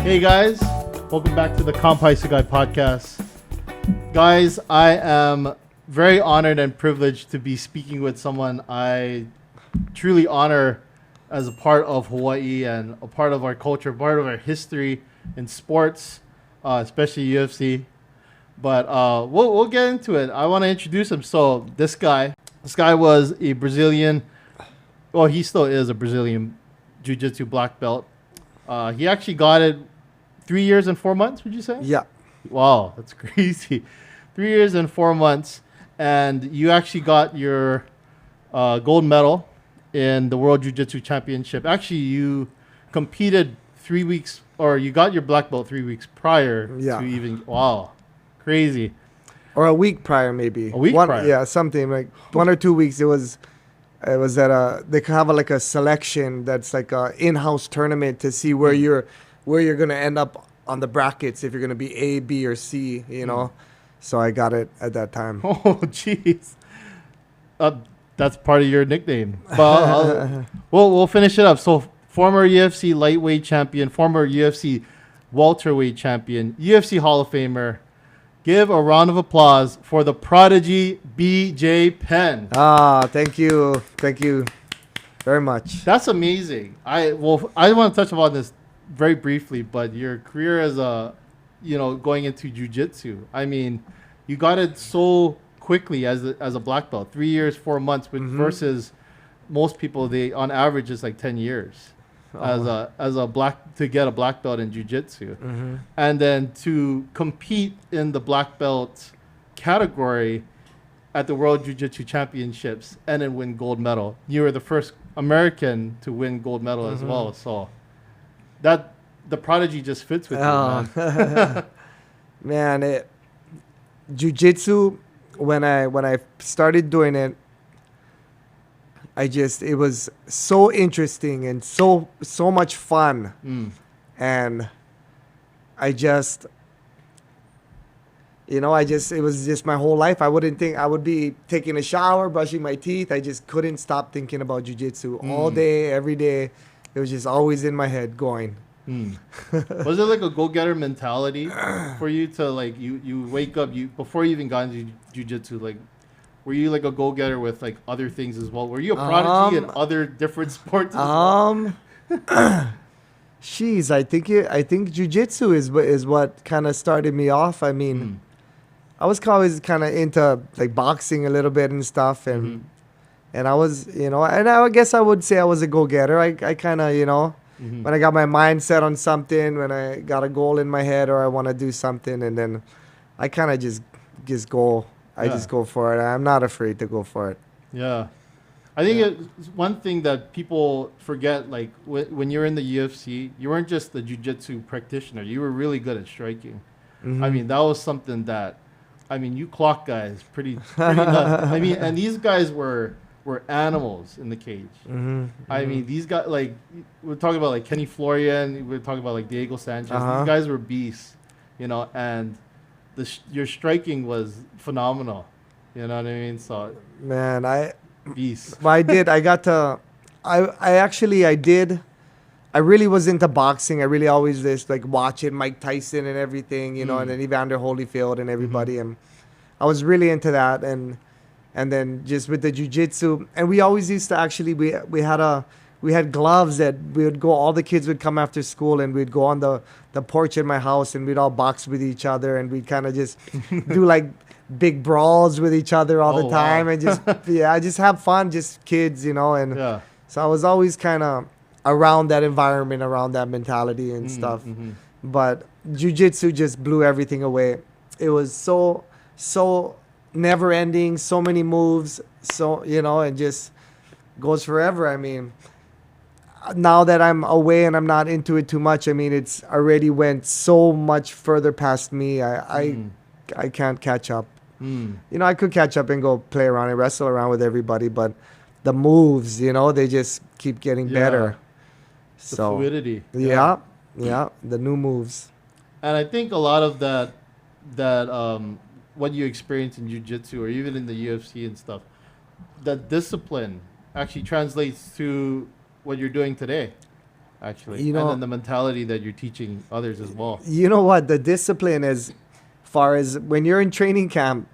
Hey guys, welcome back to the Kampai Sugai podcast. Guys, I am very honored and privileged to be speaking with someone I truly honor as a part of Hawaii and a part of our culture, part of our history in sports, especially UFC. But we'll get into it. I want to introduce him. So this guy was a Brazilian. Well, he still is a Brazilian Jiu Jitsu black belt. He actually got it 3 years and 4 months, would you say? Yeah. Wow, that's crazy. 3 years and 4 months. And you actually got your gold medal in the World Jiu Jitsu Championship. Actually, you competed 3 weeks, or you got your black belt 3 weeks prior to even, wow, crazy. Or a week prior, maybe. A week prior? Yeah, something like 1 or 2 weeks. It was at they have like a selection that's like a in-house tournament to see where you're gonna end up on the brackets, if you're gonna be A, B, or C, you know. So I got it at that time. Oh, jeez. That's part of your nickname. But we'll finish it up. So former UFC lightweight champion, former UFC welterweight champion, UFC Hall of Famer. Give a round of applause for the prodigy BJ Penn. Thank you very much. That's amazing. I want to touch upon this very briefly, but your career as going into jiu-jitsu. I mean, you got it so quickly as a black belt, 3 years, 4 months, versus most people, they on average is like 10 years. To get a black belt in jiu-jitsu, and then to compete in the black belt category at the World Jiu-Jitsu Championships and then win gold medal. You were the first American to win gold medal as well. So that the prodigy just fits with you, man. Man, jiu-jitsu, when I started doing it, it was so interesting and so much fun. And it was just my whole life. I wouldn't think I would be taking a shower, brushing my teeth. I just couldn't stop thinking about jiu-jitsu all day, every day. It was just always in my head going. Was it like a go-getter mentality for you to like, you wake up, before you even got into jiu-jitsu, like, were you like a go-getter with like other things as well? Were you a prodigy in other different sports as well? I think jiu-jitsu is what kind of started me off. I mean, I was always kind of into like boxing a little bit and stuff, and I was, and I guess I would say I was a go-getter. I kind of, when I got my mind set on something, when I got a goal in my head or I want to do something, and then I kind of just go. I just go for it. I'm not afraid to go for it. Yeah. I think it's one thing that people forget, like when you're in the UFC, you weren't just the jiu-jitsu practitioner. You were really good at striking. I mean, that was something that, you clock guys pretty nuts. And these guys were animals in the cage. These guys, like, we're talking about like Kenny Florian, we're talking about like Diego Sanchez. These guys were beasts, and your striking was phenomenal. You know what I mean? So, man, beast. I really was into boxing. I really always just like watching Mike Tyson and everything, and then Evander Holyfield and everybody. And I was really into that. And then just with the jiu-jitsu, and we always used to actually, we had gloves that we would go, all the kids would come after school and we'd go on the porch in my house and we'd all box with each other and we'd kind of just do like big brawls with each other all the time. Wow. And just have fun, just kids, and so I was always kind of around that environment, around that mentality and stuff. But jiu-jitsu just blew everything away. It was so never ending, so many moves, and just goes forever. I mean, now that I'm away and I'm not into it too much, it's already went so much further past me. I can't catch up. I could catch up and go play around and wrestle around with everybody, but the moves, they just keep getting better. The fluidity. Yeah, the new moves. And I think a lot of that what you experience in jiu-jitsu or even in the UFC and stuff, that discipline actually translates to what you're doing today. actually. You know- and then the mentality that you're teaching others as well. You know what? The discipline is, far as when you're in training camp,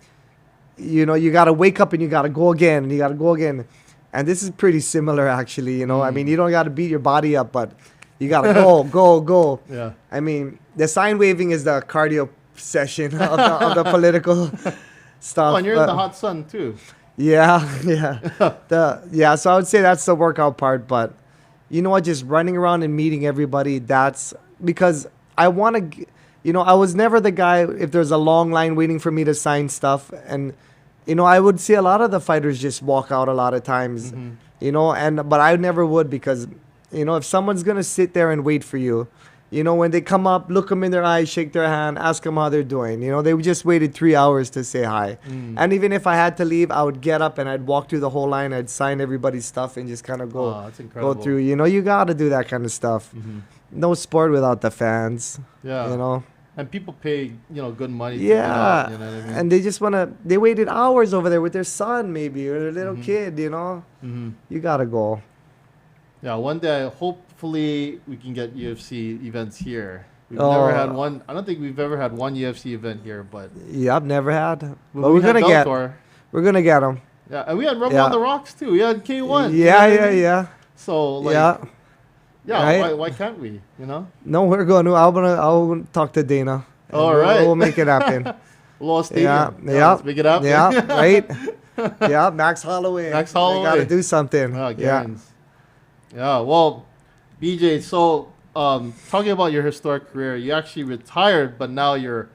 you know, you got to wake up and you got to go again and you got to go again. And this is pretty similar, actually. You know, I mean, you don't got to beat your body up, but you got to go. Yeah. I mean, the sign waving is the cardio session of the political stuff. Oh, and you're in but- the hot sun too. Yeah. So I would say that's the workout part. But you know what? Just running around and meeting everybody. That's because I want to. You know, I was never the guy if there's a long line waiting for me to sign stuff. And you know, I would see a lot of the fighters just walk out a lot of times. You know, but I never would because you know if someone's gonna sit there and wait for you. You know, when they come up, look them in their eyes, shake their hand, ask them how they're doing. You know, they just waited 3 hours to say hi. And even if I had to leave, I would get up and I'd walk through the whole line. I'd sign everybody's stuff and just kind of Oh, that's go incredible. through. You know, you got to do that kind of stuff. No sport without the fans. Yeah. You know? And people pay, good money. To get out, Yeah. you know what I mean? And they just want to, they waited hours over there with their son maybe or their little kid, you know? You got to go. Yeah, one day, hopefully, we can get UFC events here. We've Oh. never had one. I don't think we've ever had one UFC event here, but Yeah, I've never had. but But we're had going to get, Bellator. we're going to get them. Yeah, and we had Rumble Yeah. on the Rocks too. We had K1. you know what Yeah, I mean? yeah. So like, Yeah. yeah, Right. why can't we? You know, No, we're going to. I'll talk to Dana. and All we'll- right. We'll make it happen. Low Stadium. Yeah. Let's make it up. Yeah, right. Yeah, Max Holloway. Max Got to Holloway. do something. Oh, Yeah. Gaines. Yeah. Well, BJ. So, talking about your historic career, you actually retired, but now you're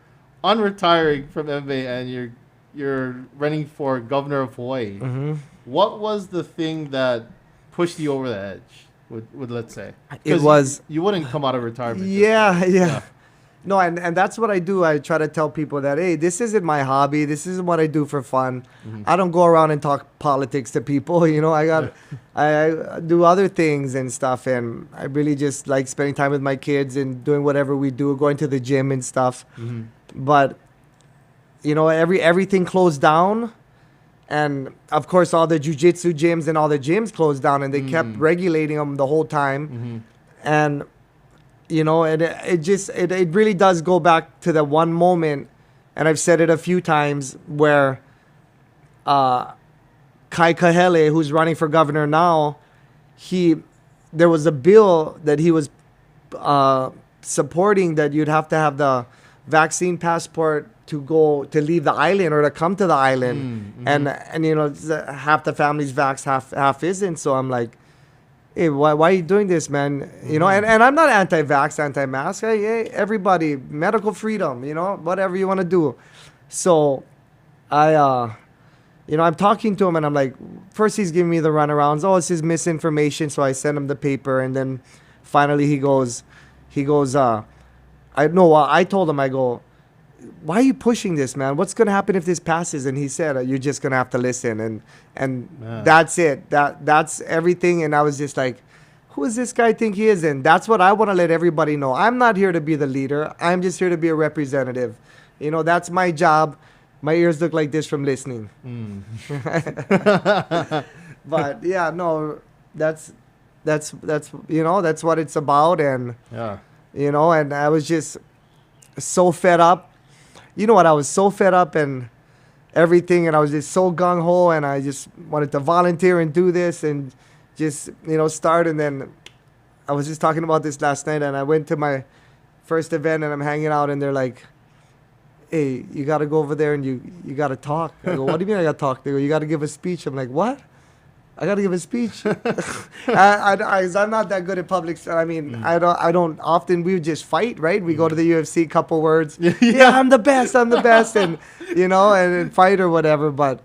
unretiring from MMA and you're running for governor of Hawaii. Mm-hmm. What was the thing that pushed you over the edge? Would let's say It 'Cause was. you wouldn't come out of retirement. just Yeah, like- yeah. No, and that's what I do. I try to tell people that, hey, this isn't my hobby. This isn't what I do for fun. I don't go around and talk politics to people. You know, I do other things and stuff. And I really just like spending time with my kids and doing whatever we do, going to the gym and stuff. But, you know, everything closed down. And, of course, all the jiu-jitsu gyms and all the gyms closed down. And they kept regulating them the whole time. And... You know, and it really does go back to the one moment, and I've said it a few times, where Kai Kahele, who's running for governor now, there was a bill that he was supporting that you'd have to have the vaccine passport to leave the island or to come to the island, and you know half the family's vaxxed, half isn't. So I'm like, hey, why are you doing this, man? You know, and I'm not anti-vax, anti-mask. Hey, everybody, medical freedom, you know, whatever you want to do. So you know, I'm talking to him and I'm like, first he's giving me the runarounds. Oh, it's his misinformation. So I send him the paper. And then finally he goes, I told him, I go, why are you pushing this, man? What's going to happen if this passes? And he said, you're just going to have to listen. And that's it. That's everything. And I was just like, who does this guy think he is? And that's what I want to let everybody know. I'm not here to be the leader. I'm just here to be a representative. You know, that's my job. My ears look like this from listening. But yeah, no, that's you know, that's what it's about. And Yeah. you know, and I was just so fed up. You know what? I was so fed up and everything, and I was just so gung ho, and I just wanted to volunteer and do this and just, you know, start. And then I was just talking about this last night, and I went to my first event, and I'm hanging out, and they're like, hey, you got to go over there and you got to talk. I go, what do you mean I got to talk? They go, you got to give a speech. I'm like, what? I got to give a speech. I'm not that good at public. I mean, I don't often, we would just fight, right? We go to the UFC, couple words. Yeah, I'm the best. And, you know, and fight or whatever. But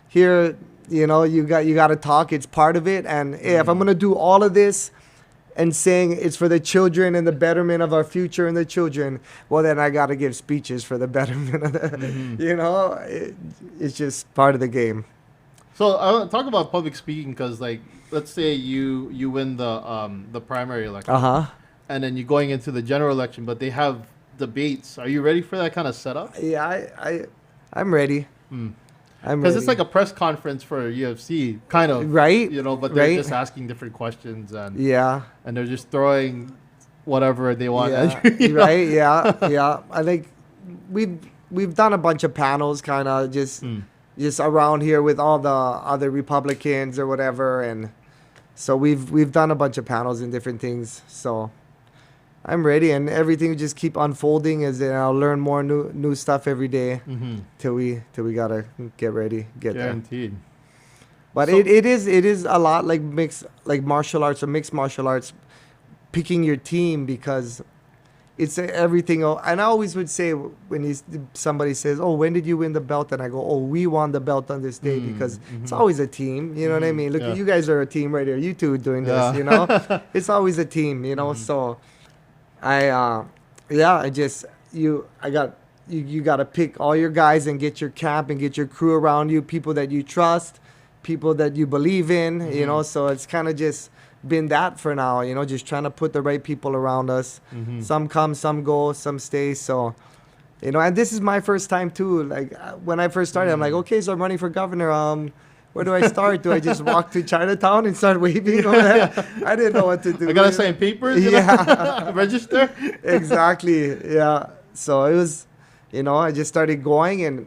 here, you know, you got to talk. It's part of it. And hey, if I'm going to do all of this and saying it's for the children and the betterment of our future and the children, well, then I got to give speeches for the betterment of the, you know, it's just part of the game. So I want to talk about public speaking because, like, let's say you win the primary election, and then you're going into the general election, but they have debates. Are you ready for that kind of setup? Yeah, I'm ready. I'm Because it's ready. like a press conference for UFC, kind of, Right? you know, but they're Right? just asking different questions Yeah. and they're just throwing whatever they want Yeah. at you. You know? Right? Yeah. Yeah. I think we've we've done a bunch of panels kind of Hmm. just around here with all the other Republicans or whatever, and so we've done a bunch of panels and different things. So I'm ready, and everything will just keep unfolding as I'll learn more new stuff every day Mm-hmm. till we gotta get ready, get there. Guaranteed. But So- it is a lot like martial arts or mixed martial arts, picking your team because it's everything. And I always would say when somebody says, "Oh, when did you win the belt?" and I go, "Oh, we won the belt on this day," because it's always a team. You know what I mean? Look, Yeah. you guys are a team right here. You two doing this. Yeah. You know, it's always a team. You know, so I just you got to pick all your guys and get your camp and get your crew around you, people that you trust, people that you believe in, you know. So it's kind of just been that for now, you know, just trying to put the right people around us. Some come, some go, some stay. So, you know, and this is my first time too. Like when I first started, I'm like, okay, so I'm running for governor. Where do I start? Do I just walk to Chinatown and start waving over there? I didn't know what to do. I gotta sign papers. You know? Yeah. Register. Exactly. Yeah. So it was, you know, I just started going, and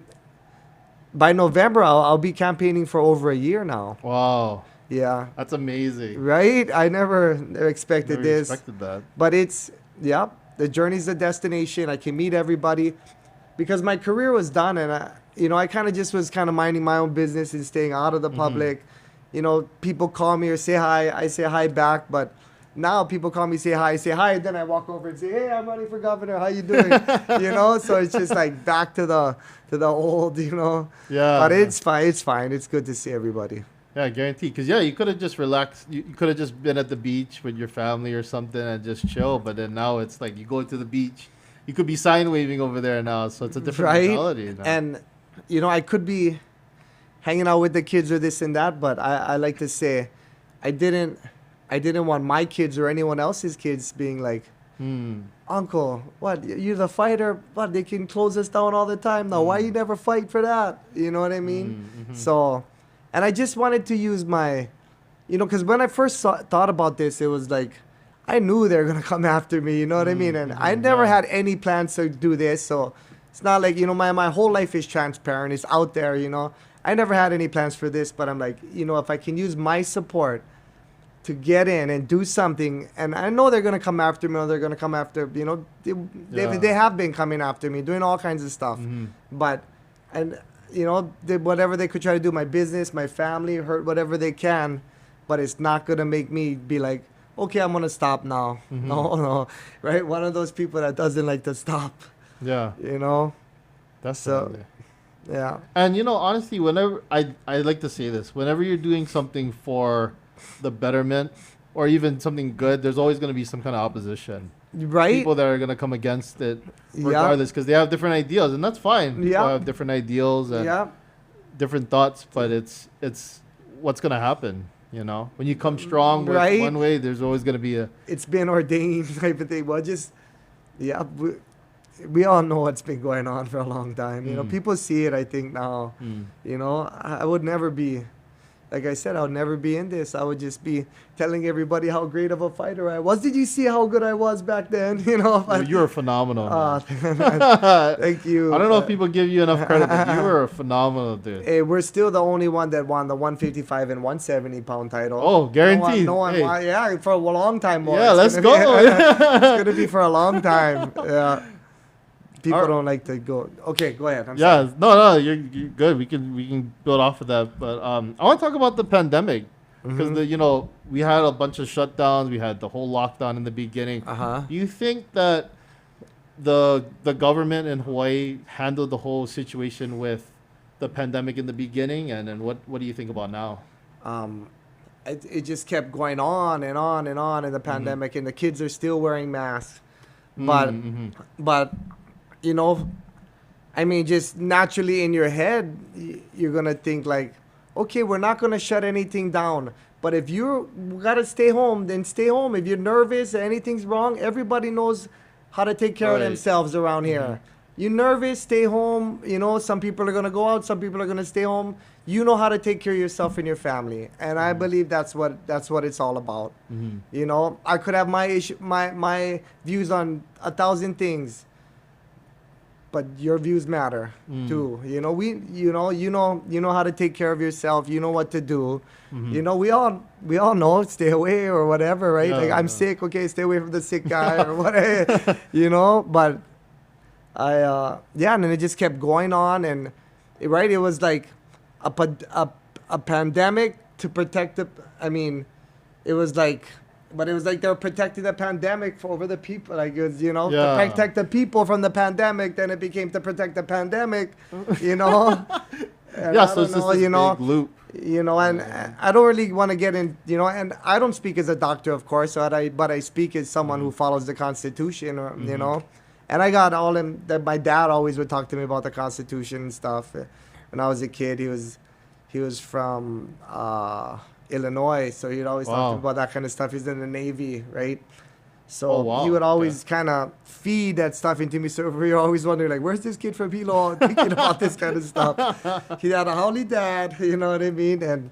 by November I'll be campaigning for over a year now. Wow, Yeah. that's amazing. Right? I never expected Never this. expected that. But it's, yeah, the journey's the destination. I can meet everybody because my career was done, and I kind of just was kind of minding my own business and staying out of the public. You know, people call me or say hi. I say hi back, but now people call me, say hi, and then I walk over and say, "Hey, I'm running for governor. How you doing?" You know, so it's just like back to the old, you know. Yeah. But it's fine. It's fine. It's good to see everybody. Yeah, guaranteed. Because, yeah, you could have just relaxed. You could have just been at the beach with your family or something and just chill. But then now it's like you go to the beach. You could be sign waving over there now. So it's a different Right? mentality now. And, you know, I could be hanging out with the kids or this and that, but I like to say I didn't want my kids or anyone else's kids being like, "Uncle, what, you're the fighter? What, they can close us down all the time now. Why you never fight for that?" You know what I mean? So, and I just wanted to use my, you know, because when I first thought about this, it was like, I knew they were going to come after me, you know what I mean? And I never had any plans to do this. So it's not like, you know, my whole life is transparent. It's out there, you know. I never had any plans for this, but I'm like, you know, if I can use my support to get in and do something, and I know they're going to come after me, or they're going to come after, you know, they have been coming after me, doing all kinds of stuff. But, and, you know, whatever they could try to do, my business, my family, hurt whatever they can, but it's not going to make me be like, okay, I'm going to stop now. No, right? One of those people that doesn't like to stop, yeah, you know? that's So, yeah. And, you know, honestly, whenever I like to say this, whenever you're doing something for the betterment or even something good, there's always going to be some kind of opposition. Right? People that are going to come against it Yeah. regardless because they have different ideals, and that's fine. People Yeah. have different ideals and Yeah. different thoughts, but it's what's going to happen, you know? When you come strong with Right. one way, there's always going to be a... It's been ordained type of thing. Well, just, yeah, we all know what's been going on for a long time. You know, people see it, I think, now. You know, I would never be, like I said, I would never be in this. I would just be telling everybody how great of a fighter I was. Did you see how good I was back then? You know, You're phenomenal. man. thank you. I don't know if people give you enough credit, but you were a phenomenal dude. Hey, we're still the only one that won the 155 and 170 pound title. Oh, guaranteed. No one Hey. won. Yeah, for a long time. More. Yeah, let's go. It's gonna be for a long time. Yeah. People Alright. don't like to go. Okay, go ahead. I'm Yeah, sorry. no, you're good. We can build off of that, but I want to talk about the pandemic because you know, we had a bunch of shutdowns. We had the whole lockdown in the beginning. Uh-huh. Do you think that the government in Hawaii handled the whole situation with the pandemic in the beginning, and then what do you think about now? It just kept going on and on and on in the pandemic, and the kids are still wearing masks. But you know, I mean, just naturally in your head, you're gonna think like, okay, we're not gonna shut anything down. But if you gotta stay home, then stay home. If you're nervous or anything's wrong, everybody knows how to take care of Right. themselves around here. you're nervous, stay home. You know, some people are gonna go out, some people are gonna stay home. You know how to take care of yourself and your family, and I believe that's what it's all about. You know, I could have my views on 1,000 things, but your views matter too. You know, you know how to take care of yourself. You know what to do. You know, we all know, stay away or whatever, right? Yeah, like I'm sick, okay, stay away from the sick guy or whatever. You know, but and then it just kept going on, and it was like a pandemic to protect the. I mean, it was like. But it was like they were protecting the pandemic over the people. Like it was, you know, to protect the people from the pandemic. Then it became to protect the pandemic, you know. So it's just this big loop. You know, and I don't really want to get in, you know, and I don't speak as a doctor, of course, but I speak as someone who follows the Constitution, or, you know. And I got all in that. My dad always would talk to me about the Constitution and stuff. When I was a kid, he was from Illinois, so he'd always talk to me about that kind of stuff. He's in the Navy, right? So he would always kind of feed that stuff into me. So we were always wondering, like, where's this kid from Hilo thinking about this kind of stuff? He had a howly dad, you know what I mean? And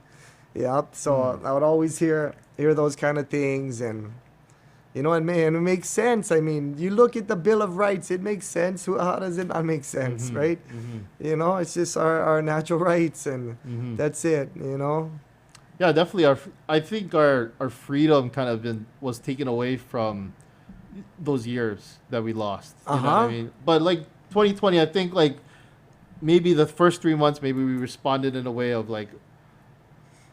so I would always hear those kind of things, and you know, and it makes sense. I mean, you look at the Bill of Rights, it makes sense. How does it not make sense, right? You know, it's just our natural rights, and that's it, you know. Yeah, definitely. I think our freedom kind of was taken away from those years that we lost. You know what I mean? But like 2020, I think like maybe the first 3 months, maybe we responded in a way of like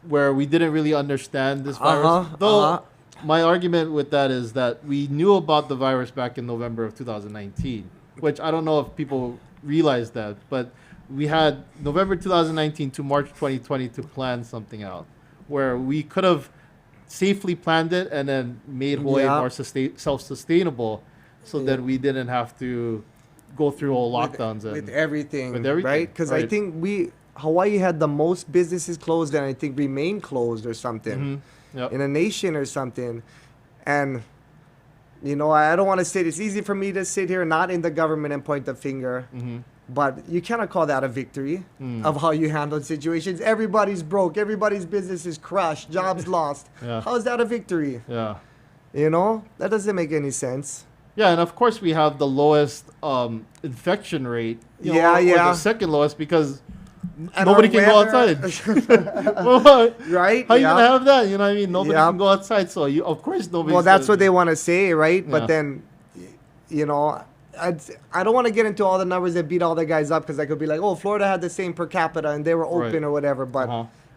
where we didn't really understand this virus. Though my argument with that is that we knew about the virus back in November of 2019, which I don't know if people realize that, but we had November 2019 to March 2020 to plan something out, where we could have safely planned it and then made Hawaii more self-sustainable, so that we didn't have to go through all lockdowns with everything, right? Because I think Hawaii had the most businesses closed, and I think remain closed or something in a nation or something. And you know, I don't want to say it's easy for me to sit here not in the government and point the finger. But you cannot call that a victory of how you handled situations. Everybody's broke. Everybody's business is crushed. Jobs lost. How is that a victory? You know, that doesn't make any sense. Yeah, and of course we have the lowest infection rate. Or the second lowest, because nobody can go outside. Right? How you gonna have that? You know what I mean? Nobody can go outside, so of course nobody. Well, that's what they want to say, right? But then, you know, I don't want to get into all the numbers that beat all the guys up, because I could be like, oh, Florida had the same per capita and they were open or whatever. But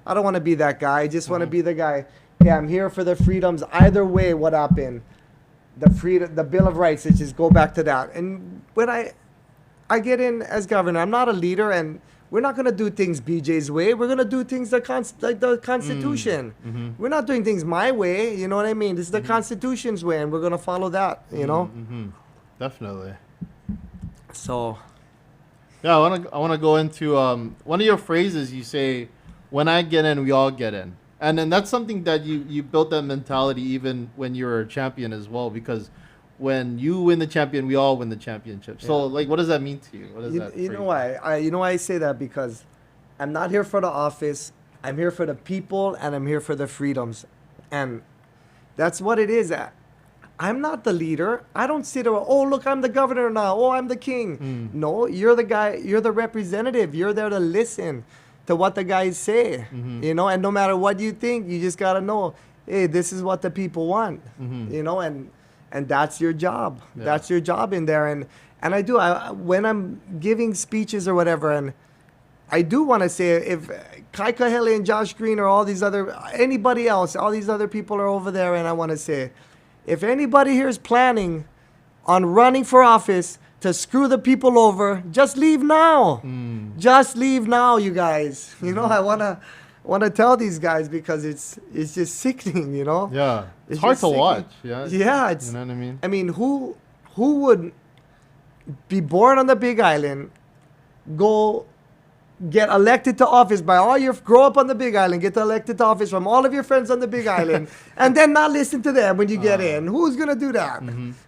I don't want to be that guy. I just want to be the guy. Yeah, I'm here for the freedoms. Either way, what happened? The Bill of Rights. Let's just go back to that. And when I get in as governor, I'm not a leader, and we're not going to do things BJ's way. We're going to do things like the Constitution. We're not doing things my way. You know what I mean? This is the Constitution's way, and we're going to follow that, you know? Definitely. So, yeah, I want to go into one of your phrases. You say, "When I get in, we all get in," and then that's something that you built that mentality even when you were a champion as well. Because when you win the champion, we all win the championship. So, like, what does that mean to you? What is that? You know why? You know why I say that? Because I'm not here for the office. I'm here for the people, and I'm here for the freedoms, and that's what it is. I'm not the leader. I don't sit there, oh, look, I'm the governor now. Oh, I'm the king. No, you're the guy. You're the representative. You're there to listen to what the guys say, you know, and no matter what you think, you just got to know, hey, this is what the people want, you know, and that's your job. That's your job in there. And I do, when I'm giving speeches or whatever, and I do want to say, if Kai Kahele and Josh Green or anybody else, all these other people are over there, and I want to say, if anybody here is planning on running for office to screw the people over, just leave now. Just leave now, you guys. You know, I wanna tell these guys, because it's just sickening, you know. Yeah, it's hard to watch. Yeah, it's, you know what I mean. I mean, who would be born on the Big Island, go get elected to office by grow up on the Big Island, get elected to office from all of your friends on the Big Island, and then not listen to them when you get in? Who's gonna do that?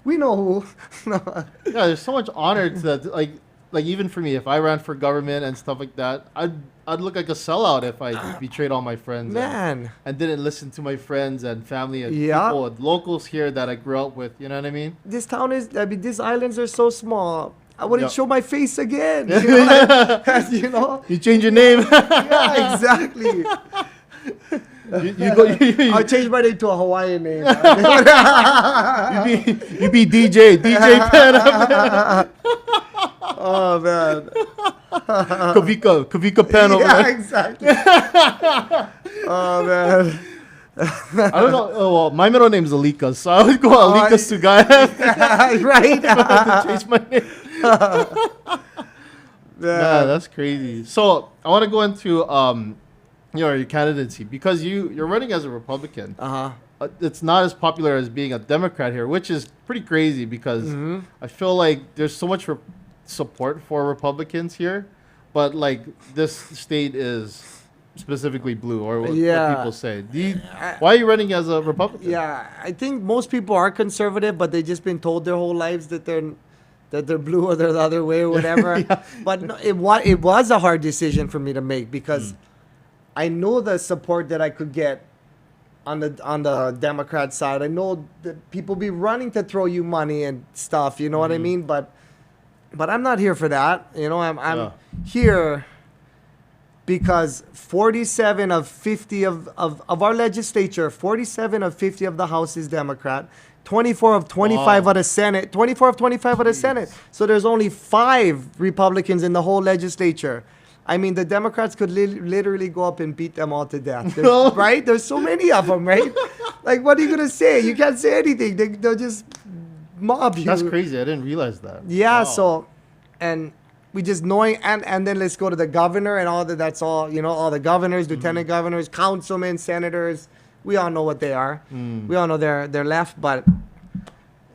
We know who. Yeah, there's so much honor to that. Like, like even for me, if I ran for government and stuff like that, I'd look like a sellout if I betrayed all my friends. Man. And didn't listen to my friends and family and Yeah. people, locals here that I grew up with. You know what I mean? This town is, I mean, these islands are so small. I wouldn't Yep. show my face again. You know, you know? You change your name. Yeah, exactly. I'll change my name to a Hawaiian name. you be DJ Penn. Oh, man. Kavika Penn over Yeah, there. exactly. Oh, man. I don't know. Oh, well, my middle name's Alika, so I would go Alika Sugai Right. to change my name. Yeah, that's crazy. So I want to go into your candidacy because you're running as a Republican. It's not as popular as being a Democrat here, which is pretty crazy because I feel like there's so much support for Republicans here, but like this state is specifically blue, or what people say. Why are you running as a Republican? Yeah, I think most people are conservative, but they've just been told their whole lives that they're blue or they're the other way or whatever. Yeah. But no, it was a hard decision for me to make because I know the support that I could get on the Democrat side. I know that people be running to throw you money and stuff. You know what I mean? But I'm not here for that. You know, I'm here because 47 of 50 of our legislature, 47 of 50 of the House is Democrat. 24 of 25 of the Senate. 24 of 25 of the Senate. So there's only 5 Republicans in the whole legislature. I mean, the Democrats could literally go up and beat them all to death, right? There's so many of them, right? Like, what are you gonna say? You can't say anything. They'll just mob you. That's crazy. I didn't realize that. Yeah. Wow. So, and we just knowing, and then let's go to the governor and all that. That's all, you know, all the governors, lieutenant governors, councilmen, senators. We all know what they are. We all know they're left, but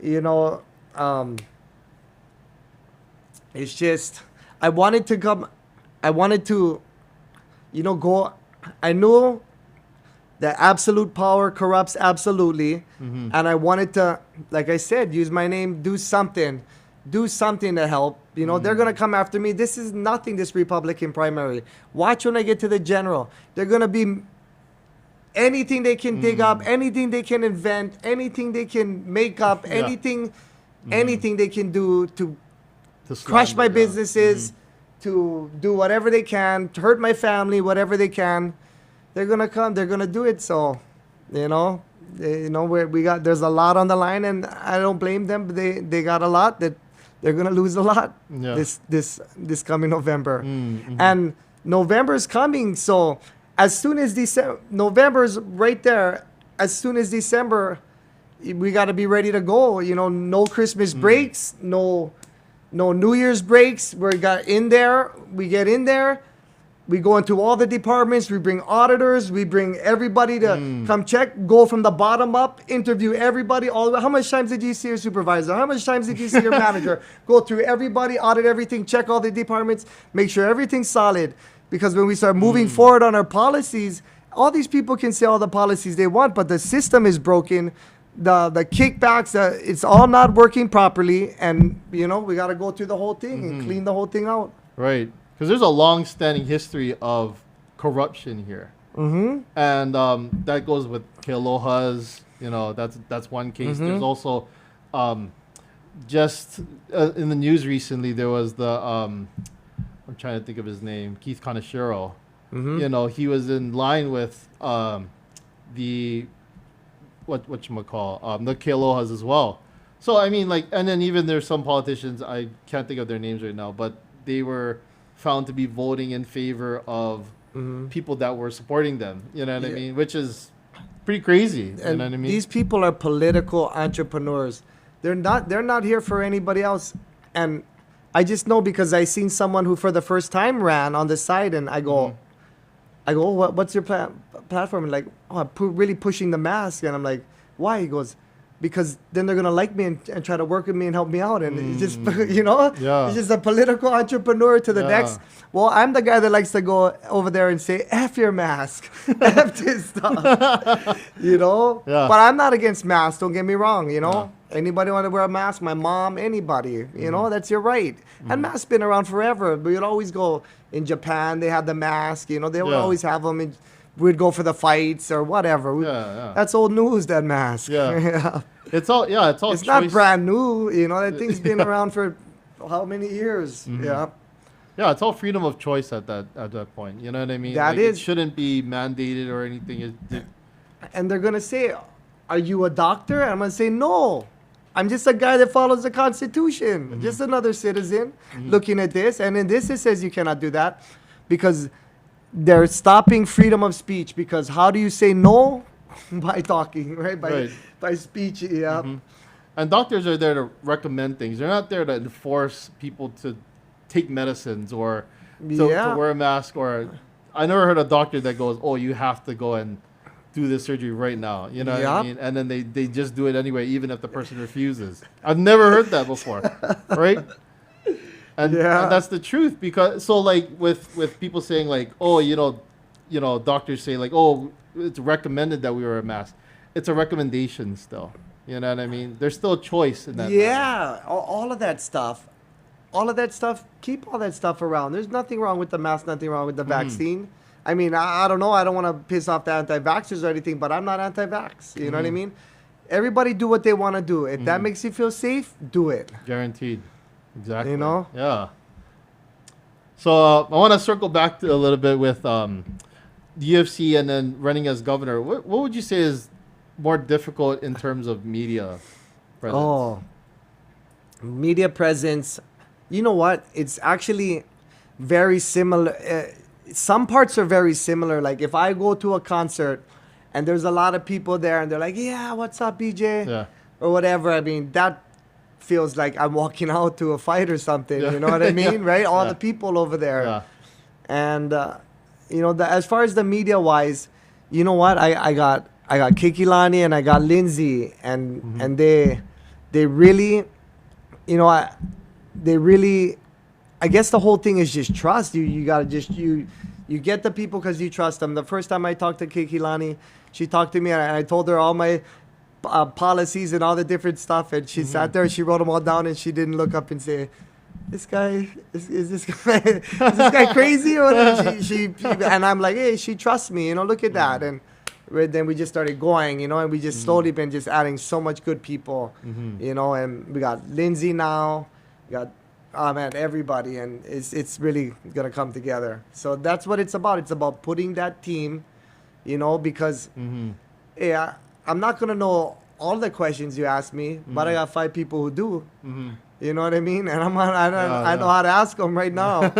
you know, it's just I wanted to, you know, go. I knew that absolute power corrupts absolutely, and I wanted to, like I said, use my name, do something to help. You know, they're gonna come after me. This is nothing. This Republican primary. Watch when I get to the general. They're gonna be anything they can dig up, anything they can invent, anything they can make up, anything they can do to crush my businesses, to do whatever they can, to hurt my family, whatever they can. They're gonna come. They're gonna do it. So, you know, there's a lot on the line, and I don't blame them. But they got a lot that they're gonna lose a lot this coming November, and November's coming. So as soon as November's right there. As soon as December, we got to be ready to go. You know, no Christmas breaks, no New Year's breaks. We get in there. We go into all the departments. We bring auditors. We bring everybody to come check. Go from the bottom up. Interview everybody. How much times did you see your supervisor? How much times did you see your manager? Go through everybody, audit everything, check all the departments, make sure everything's solid. Because when we start moving forward on our policies, all these people can say all the policies they want, but the system is broken. The kickbacks, it's all not working properly, and you know we got to go through the whole thing and clean the whole thing out. Right, because there's a long-standing history of corruption here, and that goes with Kealoha's. You know, that's one case. There's also just in the news recently there was the I'm trying to think of his name, Keith Kaneshiro. You know, he was in line with the the Kealohas as well. So I mean, like, and then even there's some politicians, I can't think of their names right now, but they were found to be voting in favor of people that were supporting them. You know what I mean? Which is pretty crazy. And you know what I mean? These people are political entrepreneurs. They're not here for anybody else. And I just know because I seen someone who for the first time ran on the side, and I go, what's your platform? And like, I'm really pushing the mask. And I'm like, why? He goes, because then they're going to like me and try to work with me and help me out. And it's just, you know, it's just a political entrepreneur to the next. Well, I'm the guy that likes to go over there and say, F your mask, F this stuff, you know? But I'm not against masks, don't get me wrong, you know? Anybody want to wear a mask? My mom, anybody. You know, that's your right. And masks been around forever. We'd always go in Japan. They had the mask. You know, they would Yeah. always have them. We'd go for the fights or whatever. Yeah. That's old news. That mask. Yeah. It's all it's It's choice. not brand new. You know, that thing's been around for how many years? Yeah. Yeah, it's all freedom of choice at that point. You know what I mean? That It is- shouldn't be mandated or anything. And they're gonna say, "Are you a doctor?" And I'm gonna say, "No, I'm just a guy that follows the Constitution. Just another citizen looking at this." And in this, it says you cannot do that because they're stopping freedom of speech. Because how do you say no? By talking, right? By speech. Yeah. And doctors are there to recommend things. They're not there to enforce people to take medicines or to wear a mask. Or I never heard a doctor that goes, "Oh, you have to go and do this surgery right now." You know what I mean? And then they just do it anyway, even if the person refuses. I've never heard that before, right? And that's the truth. Because so like with people saying like, "Oh, you know, doctors say like, oh, it's recommended that we wear a mask." It's a recommendation still. You know what I mean? There's still a choice in that. Yeah, all of that stuff. All of that stuff, keep all that stuff around. There's nothing wrong with the mask, nothing wrong with the vaccine. I mean, I don't know. I don't want to piss off the anti-vaxxers or anything, but I'm not anti-vax. You know what I mean? Everybody do what they want to do. If that makes you feel safe, do it. Guaranteed. Exactly. You know? Yeah. So I want to circle back to a little bit with the UFC and then running as governor. What would you say is more difficult in terms of media presence? Oh, media presence. You know what? It's actually very similar. Some parts are very similar. Like if I go to a concert and there's a lot of people there and they're like, "Yeah, what's up, BJ?" Yeah. Or whatever. I mean, that feels like I'm walking out to a fight or something. Yeah. You know what I mean? Yeah. Right? All Yeah. the people over there. Yeah. And you know, as far as the media wise, you know what? I got Kikilani and I got Lindsay, and they really, you know, I guess the whole thing is just trust. You gotta just you get the people because you trust them. The first time I talked to Kikilani, she talked to me and I told her all my policies and all the different stuff, and she sat there and she wrote them all down, and she didn't look up and say, "This guy is this guy is this guy crazy?" Or whatever. She and I'm like, "Hey, she trusts me, you know. Look at that." And then we just started going, you know, and we just slowly been just adding so much good people, you know. And we got Lindsay now, we got everybody, and it's really gonna come together. So that's what it's about. It's about putting that team, you know, because I'm not gonna know all the questions you ask me, but I got 5 people who do. You know what I mean? And I know how to ask them right now.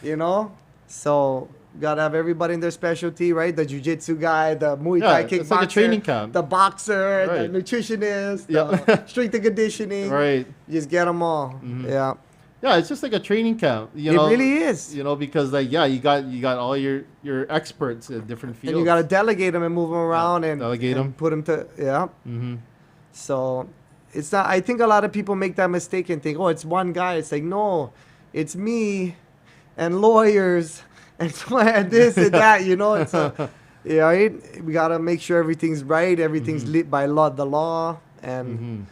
You know, so gotta have everybody in their specialty, right? The jiu-jitsu guy, the Muay Thai kickboxer, it's like a training camp. the boxer, Right. the nutritionist, the strength and conditioning. Right. Just get them all. Yeah. Yeah, it's just like a training camp. You It know, really is. You know, because like you got all your experts in different fields. And you gotta delegate them and move them around and delegate and 'em. put them to So it's not. I think a lot of people make that mistake and think, "Oh, it's one guy." It's like, no, it's me, and lawyers, and this and that. You know, it's right. We gotta make sure everything's right. Everything's lit by the law, and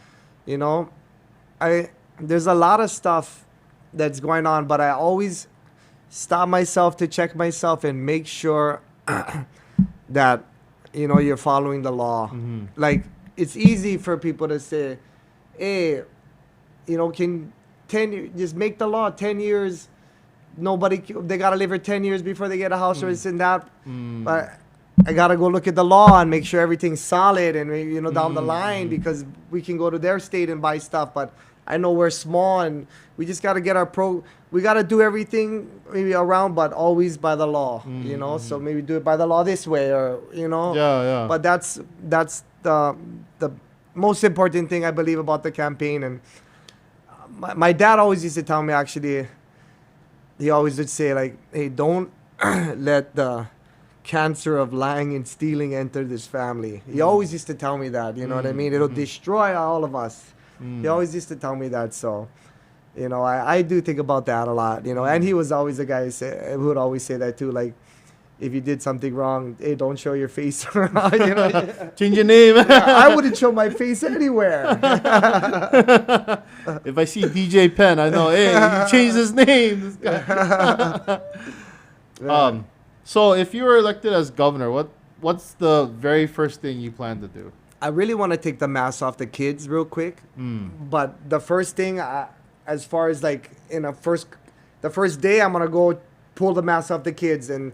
you know, there's a lot of stuff that's going on, but I always stop myself to check myself and make sure that you know you're following the law. Like it's easy for people to say, "Hey, you know, can 10 just make the law 10 years? Nobody they gotta live for 10 years before they get a house or this and that." But I gotta go look at the law and make sure everything's solid and you know down the line, because we can go to their state and buy stuff, but I know we're small and we just gotta get we gotta do everything maybe around, but always by the law, you know. So maybe do it by the law this way, or you know. Yeah. But that's the most important thing I believe about the campaign. And my dad always used to tell me, actually, he always would say like, "Hey, don't let the cancer of lying and stealing enter this family." He always used to tell me that, you know what I mean? It'll destroy all of us. He always used to tell me that. So, you know, I do think about that a lot, you know. And he was always the guy who would always say that too, like, if you did something wrong, hey, don't show your face around. You know? Change your name. Yeah, I wouldn't show my face anywhere. If I see BJ Penn, I know, hey, he changed his name. This guy. So if you were elected as governor, what's the very first thing you plan to do? I really want to take the mask off the kids real quick. But the first thing, as far as like the first day, I'm gonna go pull the mask off the kids, and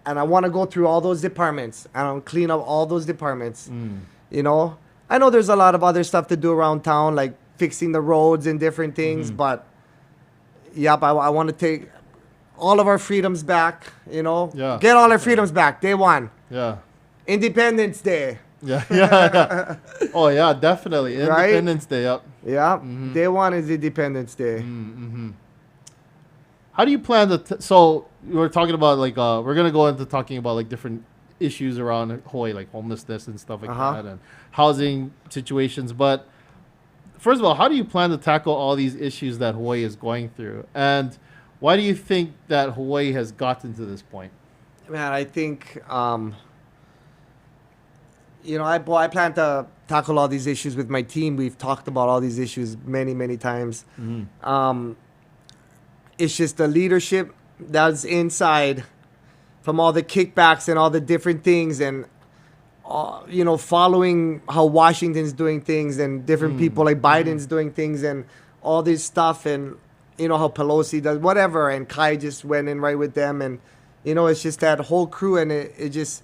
I want to go through all those departments and I'll clean up all those departments. You know, I know there's a lot of other stuff to do around town, like fixing the roads and different things. But yep, I want to take all of our freedoms back. You know, get all our freedoms back. Day one. Yeah. Independence Day. Yeah. Oh yeah, definitely. Independence Day. Yep. Yeah. Day one is Independence Day. How do you plan to? So we were talking about like we're gonna go into talking about like different issues around Hawaii, like homelessness and stuff like that, and housing situations. But first of all, how do you plan to tackle all these issues that Hawaii is going through, and why do you think that Hawaii has gotten to this point? Man, I think you know, I plan to tackle all these issues with my team. We've talked about all these issues many times. It's just the leadership that's inside from all the kickbacks and all the different things, and you know, following how Washington's doing things and different people like Biden's doing things and all this stuff, and you know how Pelosi does whatever, and Kai just went in right with them, and you know, it's just that whole crew, and it just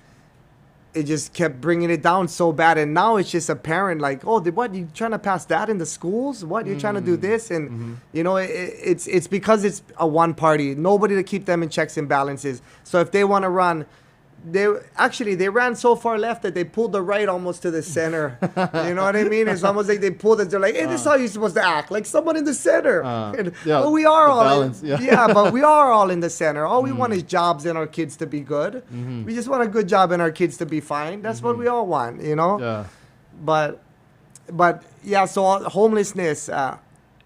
kept bringing it down so bad. And now it's just apparent, like, oh, what, you trying to pass that in the schools? What, you're trying to do this? And you know, it's because it's a one party, nobody to keep them in checks and balances. So if they want to run, they ran so far left that they pulled the right almost to the center. You know what I mean? It's almost like they pulled it. They're like, hey, this is how you're supposed to act, like someone in the center. But we are all balance, but we are all in the center. All we want is jobs and our kids to be good. We just want a good job and our kids to be fine. That's what we all want, you know. But yeah, so homelessness,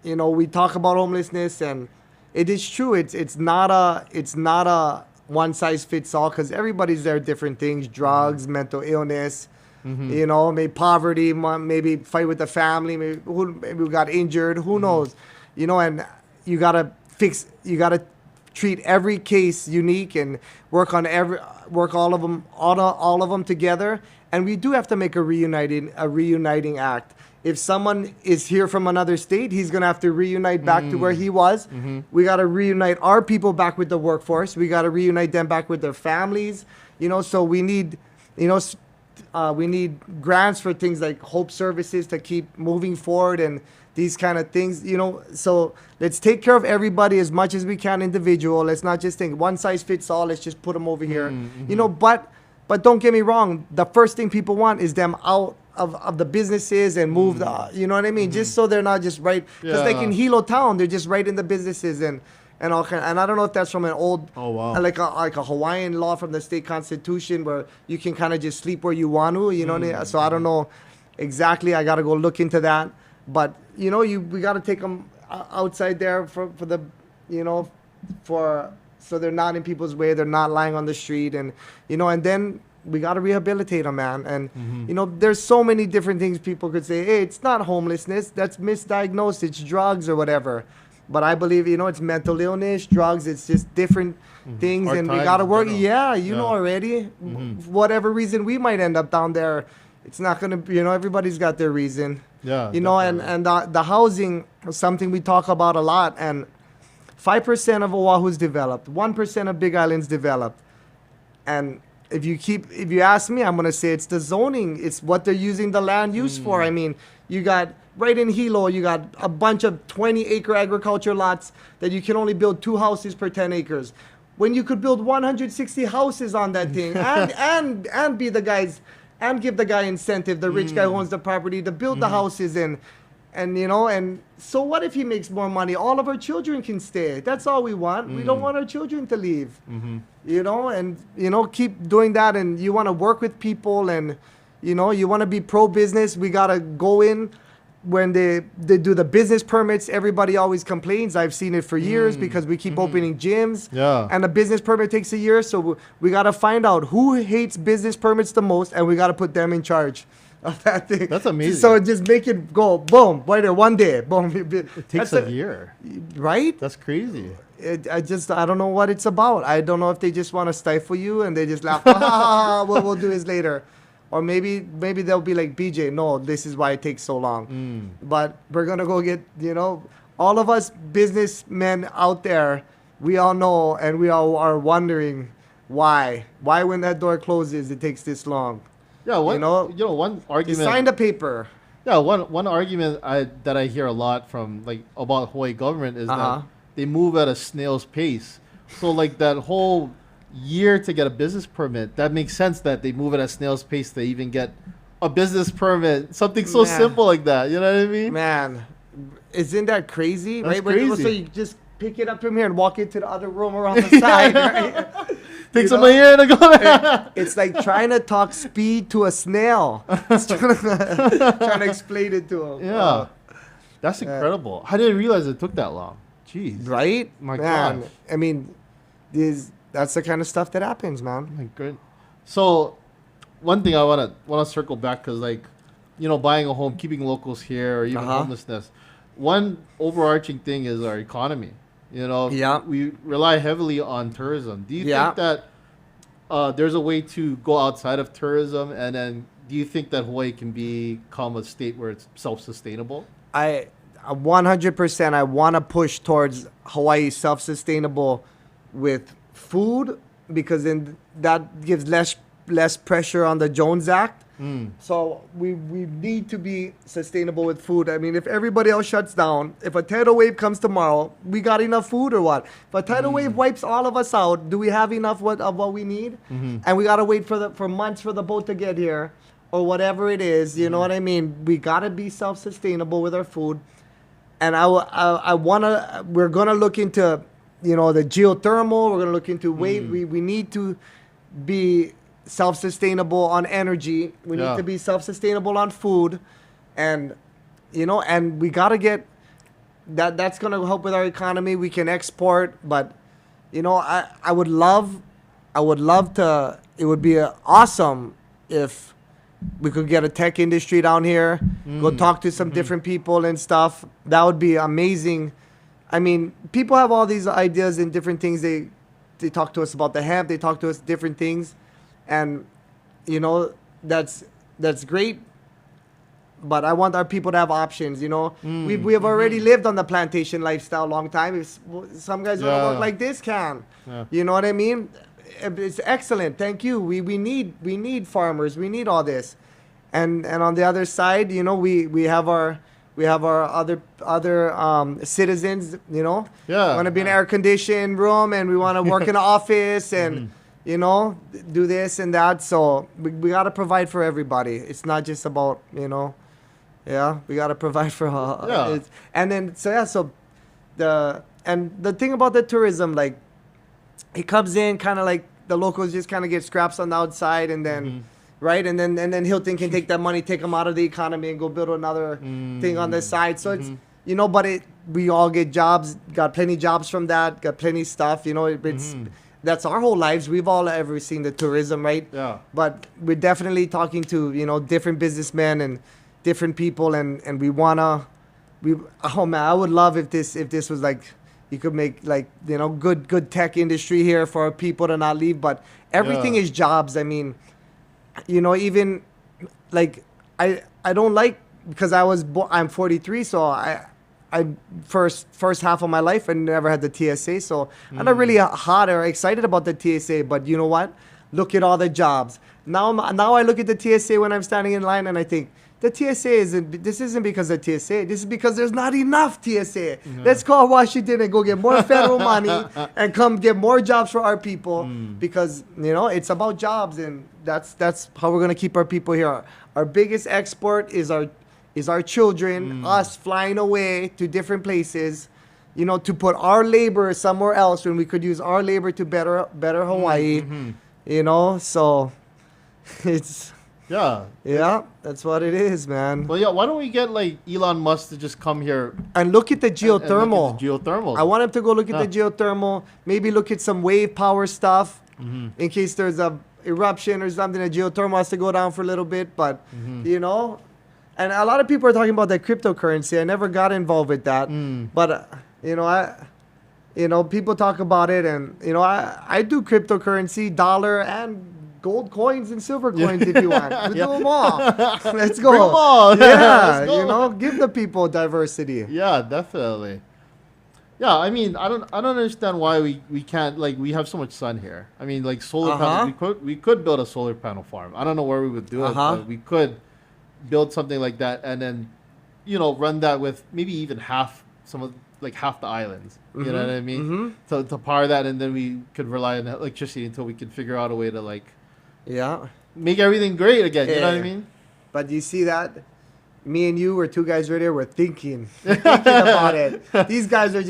you know, we talk about homelessness, and it is true. It's not a one size fits all, because everybody's there different things: drugs, mental illness, you know, maybe poverty, maybe fight with the family, maybe we got injured, who knows, you know. And you gotta treat every case unique and work all of them together. And we do have to make a reuniting act. If someone is here from another state, he's going to have to reunite back to where he was. We got to reunite our people back with the workforce. We got to reunite them back with their families. You know, so we need, you know, we need grants for things like Hope Services to keep moving forward and these kind of things, you know. So let's take care of everybody as much as we can individual. Let's not just think one size fits all. Let's just put them over here, you know. But don't get me wrong. The first thing people want is them out of the businesses and move you know what I mean? Just so they're not just right, because like in Hilo town, they're just right in the businesses and all kind. And I don't know if that's from an old like a Hawaiian law from the state constitution where you can kind of just sleep where you want to, you know. So I don't know exactly. I got to go look into that. But you know, we got to take them outside there for the, you know, so they're not in people's way, they're not lying on the street, and you know, and then we got to rehabilitate them, man. And you know, there's so many different things people could say. Hey, it's not homelessness, that's misdiagnosed, it's drugs or whatever. But I believe, you know, it's mental illness, drugs, it's just different things. And we got to work. You know already. Whatever reason we might end up down there, it's not going to, you know, everybody's got their reason. You know, and the housing is something we talk about a lot. And 5% of Oahu's developed, 1% of Big Island's developed. And if you ask me, I'm going to say it's the zoning. It's what they're using the land use for. I mean, you got right in Hilo, you got a bunch of 20-acre agriculture lots that you can only build 2 houses per 10 acres. When you could build 160 houses on that thing and be the guys and give the guy incentive, the rich guy who owns the property, to build the houses and you know, and so what if he makes more money? All of our children can stay. That's all we want. We don't want our children to leave. You know, and you know, keep doing that. And you want to work with people, and you know, you want to be pro-business. We got to go in when they do the business permits, everybody always complains. I've seen it for years because we keep opening gyms. Yeah. And the business permit takes a year. So we got to find out who hates business permits the most, and we got to put them in charge of that thing. That's amazing. So just make it go, boom, right there, one day, boom. It takes a year. Right? That's crazy. I don't know what it's about. I don't know if they just want to stifle you and they just laugh, what we'll do is later. Or maybe they'll be like, BJ, no, this is why it takes so long. But we're going to go get, all of us businessmen out there, we all know and we all are wondering why. Why when that door closes, it takes this long? Yeah, one argument. You signed a paper. Yeah, one argument that I hear a lot from about Hawaii government is that they move at a snail's pace. So like that whole year to get a business permit, that makes sense that they move at a snail's pace to even get a business permit. Something so simple like that. You know what I mean? Man, isn't that crazy? That's right? crazy. So you just pick it up from here and walk into the other room around the side, right? Takes them a year to go. It's like trying to talk speed to a snail. It's trying to explain it to him. Yeah. That's incredible. I didn't realize it took that long. Jeez. Right? My man, God. I mean, that's the kind of stuff that happens, man. My good. So, one thing I wanna circle back because buying a home, keeping locals here, or even homelessness. One overarching thing is our economy. We rely heavily on tourism. Do you think that there's a way to go outside of tourism, and then do you think that Hawaii can become a state where it's self-sustainable? 100%. I want to push towards Hawaii self-sustainable with food, because then that gives less pressure on the Jones Act. So we need to be sustainable with food. I mean, if everybody else shuts down, if a tidal wave comes tomorrow, we got enough food or what? If a tidal wave wipes all of us out, do we have enough of what we need? And we got to wait for months for the boat to get here or whatever it is. You know what I mean? We got to be self-sustainable with our food. And we're going to look into, the geothermal. We're going to look into we need to be self-sustainable on energy. We need to be self-sustainable on food, and and we got to get that's going to help with our economy. We can export, but I would love to, it would be awesome if we could get a tech industry down here, go talk to some different people and stuff. That would be amazing. I mean, people have all these ideas and different things. They talk to us about the hemp, they talk to us different things. And, that's great. But I want our people to have options, We have already lived on the plantation lifestyle a long time. If some guys want to work like this can. Yeah. You know what I mean? It's excellent. Thank you. We need farmers. We need all this. And on the other side, we have our other citizens, want to be in an air-conditioned room, and we want to work in an office and do this and that. So we got to provide for everybody. It's not just about, we got to provide for and then so the thing about the tourism, like, it comes in kind of like the locals just kind of get scraps on the outside, and then right, and then Hilton can take that money, take them out of the economy, and go build another thing on the side. So it's but we all get jobs, got plenty jobs from that, got plenty stuff. It's that's our whole lives. We've all ever seen the tourism, right? Yeah. But we're definitely talking to different businessmen and different people, and oh man, I would love if this was like, you could make good tech industry here for our people to not leave. But everything is jobs. I mean, even like I don't like, because I'm 43, so I first half of my life I never had the TSA, so I'm not really hot or excited about the TSA. But you know what? Look at all the jobs. Now I look at the TSA when I'm standing in line, and I think the TSA isn't because of TSA. This is because there's not enough TSA. Let's call Washington and go get more federal money and come get more jobs for our people, because it's about jobs, and that's how we're gonna keep our people here. Our biggest export is our children, us flying away to different places, to put our labor somewhere else when we could use our labor to better Hawaii, So it's Yeah. Yeah, that's what it is, man. Well, yeah. Why don't we get like Elon Musk to just come here And look at the and geothermal. look at the geothermal? I want him to go look at the Yeah. geothermal. Maybe look at some wave power stuff Mm-hmm. in case there's a eruption or something. The geothermal has to go down for a little bit, but Mm-hmm. you know. And a lot of people are talking about that cryptocurrency. I never got involved with that, but people talk about it, and I do cryptocurrency, dollar and gold coins and silver coins if you want. We do them all. Let's go. Bring 'em all. Yeah, Let's go. give the people diversity. Yeah, definitely. Yeah, I mean, I don't understand why we can't, like, we have so much sun here. I mean, like, solar panels, we could build a solar panel farm. I don't know where we would do it, but we could build something like that and then, run that with maybe even half the islands. You know what I mean? To power that, and then we could rely on electricity until we can figure out a way to Yeah. make everything great again. You know what I Yeah. mean? But you see that? Me and you were two guys right there. We're thinking about it. These guys are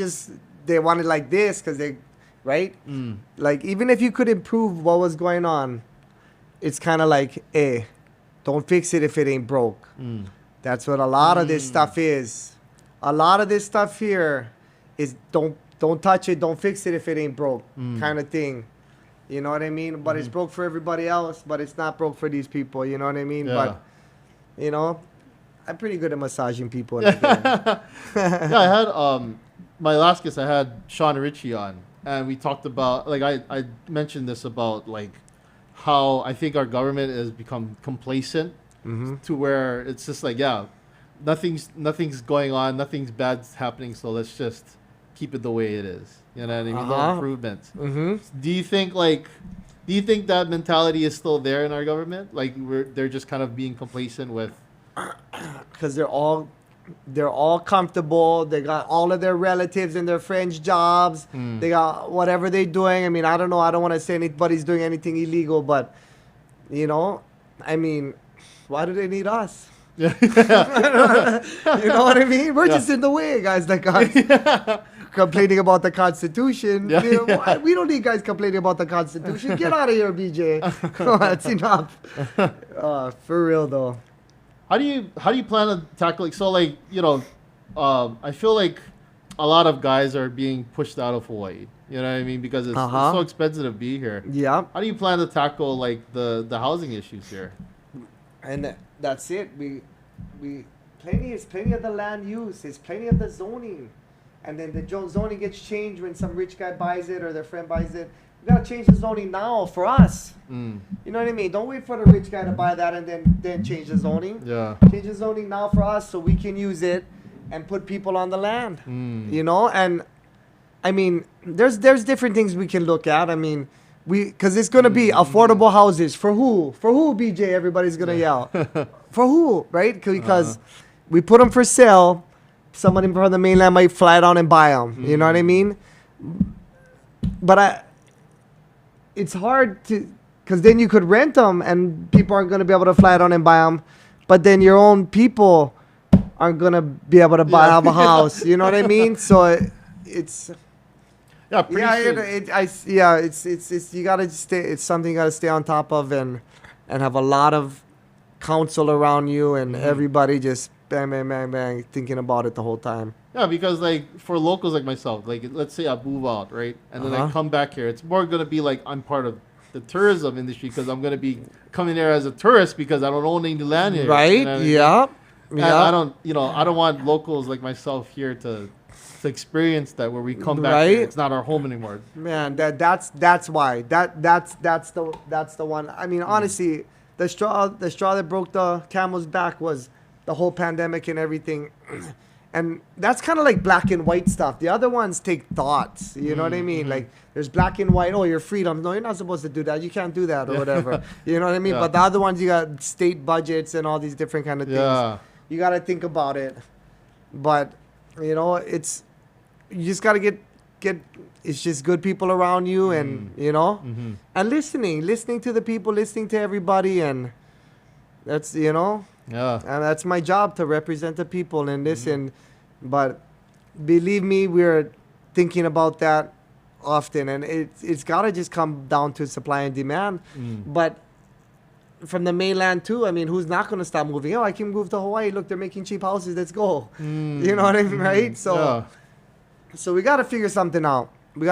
they want it like this because right? Like, even if you could improve what was going on, it's kind of like, hey, don't fix it if it ain't broke. That's what a lot of this stuff is. A lot of this stuff here is don't touch it, don't fix it if it ain't broke, kind of thing. You know what I mean? But it's broke for everybody else, but it's not broke for these people. You know what I mean? Yeah. But I'm pretty good at massaging people. In the game. Yeah, I had my last guest. I had Sean Ritchie on, and we talked about, like, I mentioned this about, like, how I think our government has become complacent to where it's just like, yeah, nothing's going on, nothing's bad's happening, so let's just keep it the way it is. You know what I mean? No improvements. Do you think that mentality is still there in our government? Like, they're just kind of being complacent with. Because they're all comfortable. They got all of their relatives and their friends' jobs. They got whatever they're doing. I mean, I don't know. I don't want to say anybody's doing anything illegal, but I mean, why do they need us? Yeah. You know what I mean? We're just in the way, guys. Like complaining about the Constitution. Yeah, Why? We don't need guys complaining about the Constitution. Get out of here, BJ. Come on, that's enough. For real though. How do you plan to tackle, I feel like a lot of guys are being pushed out of Hawaii. You know what I mean? Because it's so expensive to be here. Yeah. How do you plan to tackle the housing issues here? And that's it. We plenty of the land use. There's plenty of the zoning, and then the zoning gets changed when some rich guy buys it or their friend buys it. We gotta change the zoning now for us. You know what I mean? Don't wait for the rich guy to buy that and then change the zoning. Yeah. Change the zoning now for us so we can use it and put people on the land. And I mean, there's different things we can look at. I mean, because it's gonna be affordable houses for who? For who, BJ? Everybody's gonna yell. For who, right? Because we put them for sale. Somebody from the mainland might fly down and buy them. You know what I mean? But it's hard to, because then you could rent them and people aren't going to be able to fly down and buy them. But then your own people aren't going to be able to have a house. You know what I mean? So it's... It's you gotta stay. It's something you gotta stay on top of and have a lot of counsel around you and everybody just bang, bang, bang, bang, thinking about it the whole time. Yeah, because for locals like myself, let's say I move out, right, and then I come back here, it's more gonna be like I'm part of the tourism industry because I'm gonna be coming there as a tourist because I don't own any land here. Right? You know what I mean? Yeah. And I don't want locals like myself here to experience that where we come back here, it's not our home anymore. Man, that's why that's the one. I mean, honestly, the straw that broke the camel's back was the whole pandemic and everything. And that's kind of like black and white stuff. The other ones take thoughts. You know what I mean? Like, there's black and white. Oh, your freedom. No, you're not supposed to do that. You can't do that or whatever. You know what I mean? But the other ones, you got state budgets and all these different kind of things. You got to think about it. But, you just got to get it's just good people around you and, and listening to the people, listening to everybody. And that's, and that's my job, to represent the people and listen. But believe me, we're thinking about that often, and it's got to just come down to supply and demand. But from the mainland too. I mean, who's not going to stop moving? Oh, I can move to Hawaii. Look, they're making cheap houses. Let's go. You know what I mean, right? So, so we got to figure something out. I'm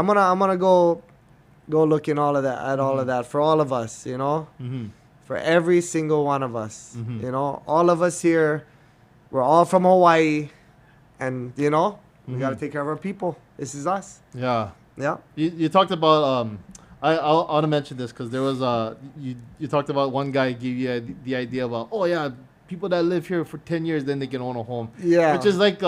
gonna go look in all of that at all of that for all of us. You know, for every single one of us. You know, all of us here, we're all from Hawaii, and you know, we got to take care of our people. This is us. Yeah. Yeah. You talked about I want to mention this because there was you talked about one guy gave you the idea about, oh yeah, people that live here for 10 years then they can own a home. Yeah. Which is like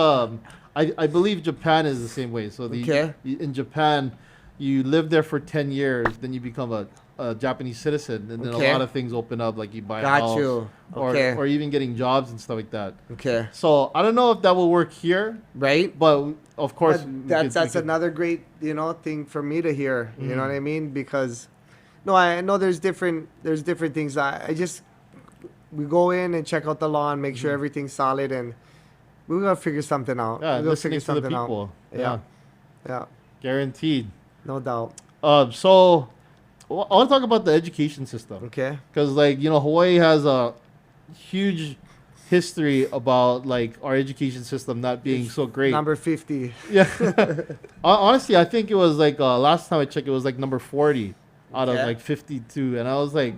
I believe Japan is the same way. So in Japan, you live there for 10 years, then you become a Japanese citizen, and then a lot of things open up, like you buy a house, or even getting jobs and stuff like that. Okay. So I don't know if that will work here, right? But of course, but that's another great thing for me to hear. You know what I mean? Because I know there's different things. I just we go in and check out the law and make sure everything's solid, and we're gonna figure something out. Yeah, we're gonna figure something to the people. Out. Yeah. Guaranteed. No doubt. So I want to talk about the education system. Okay. Because Hawaii has a huge history about like our education system not being so great. Number 50. Yeah. Honestly, I think it was like last time I checked, it was like number 40 out of like 52, and I was like,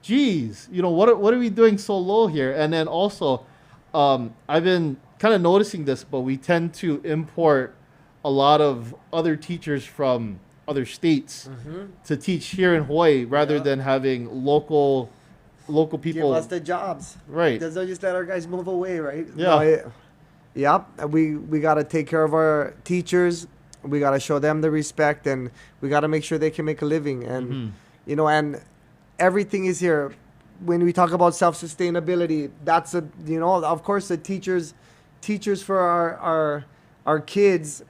geez, what are we doing so low here? And then also, I've been kind of noticing this, but we tend to import a lot of other teachers from other states to teach here in Hawaii rather than having local people. Give us the jobs. Right. They'll just let our guys move away, right? Yeah. Yep. We got to take care of our teachers. We got to show them the respect, and we got to make sure they can make a living. And, and everything is here. When we talk about self-sustainability, that's of course the teachers for our kids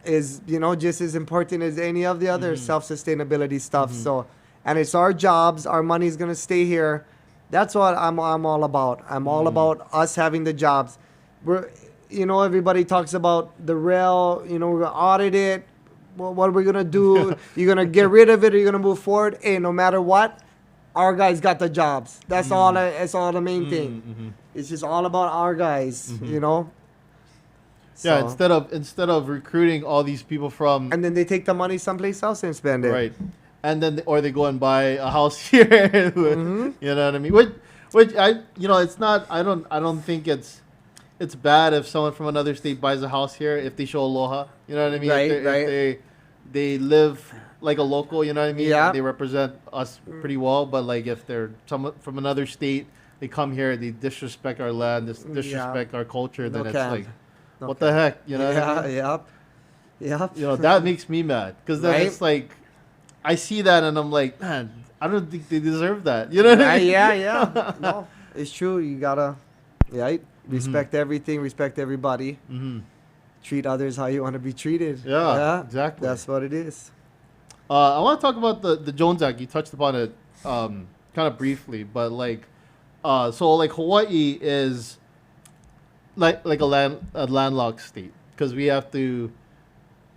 is just as important as any of the other self-sustainability stuff. So, and it's our jobs, our money's gonna stay here. That's what I'm all about. I'm all about us having the jobs. We're everybody talks about the rail, we're gonna audit it. Well, what are we gonna do? You're gonna get rid of it, or you're gonna move forward? Hey, no matter what, our guys got the jobs. That's all. That's all the main thing. It's just all about our guys. So, yeah, instead of recruiting all these people from, and then they take the money someplace else and spend it. Right, and then or they go and buy a house here. You know what I mean? Which I it's not. I don't think it's bad if someone from another state buys a house here if they show aloha. You know what I mean? Right, if they live like a local. You know what I mean? Yeah. They represent us pretty well. But like if they're someone from another state, they come here, they disrespect our land, disrespect our culture. Then it's like. What the heck, Yep. That makes me mad because then it's like, I see that and I'm like, man, I don't think they deserve that. You know what I mean? Yeah. No, it's true. You gotta, respect everything, respect everybody, treat others how you want to be treated. Yeah, exactly. That's what it is. I want to talk about the Jones Act. You touched upon it kind of briefly, but like, so like Hawaii is like a landlocked state because we have to,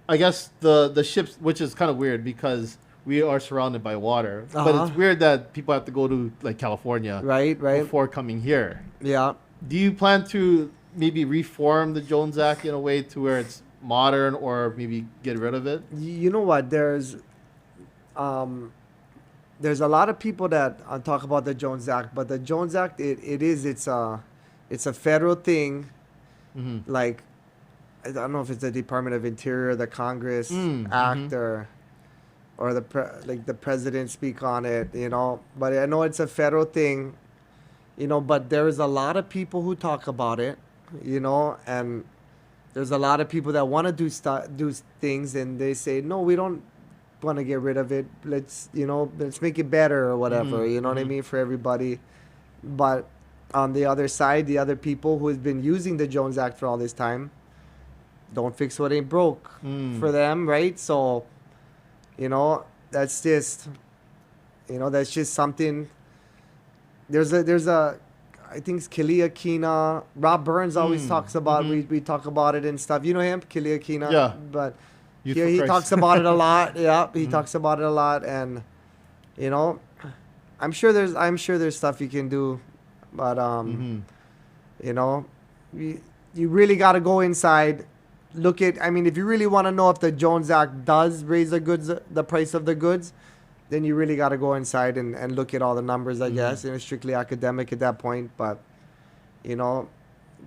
I guess the ships, which is kind of weird because we are surrounded by water, but it's weird that people have to go to like California right before coming here. Yeah. Do you plan to maybe reform the Jones Act in a way to where it's modern, or maybe get rid of it? You know what, there's a lot of people that talk about the Jones Act, but the Jones Act it's a federal thing. Like, I don't know if it's the Department of Interior, the Congress Act, or the president speak on it, But I know it's a federal thing, But there's a lot of people who talk about it, And there's a lot of people that want to do things, and they say, no, we don't want to get rid of it. Let's make it better or whatever. You know what I mean, for everybody. But on the other side, the other people who has been using the Jones Act for all this time, don't fix what ain't broke for them, right? So, that's just something. There's a I think it's Kilia Kina. Rob Burns always talks about we talk about it and stuff. You know him, Kilia Kina? Yeah. But he talks about it a lot. Yeah, he talks about it a lot, and I'm sure there's stuff you can do, but you know, you really got to go inside. Look at, I mean, if you really want to know if the Jones Act does raise the price of the goods, then you really got to go inside and look at all the numbers, I guess. And it's strictly academic at that point. But, you know,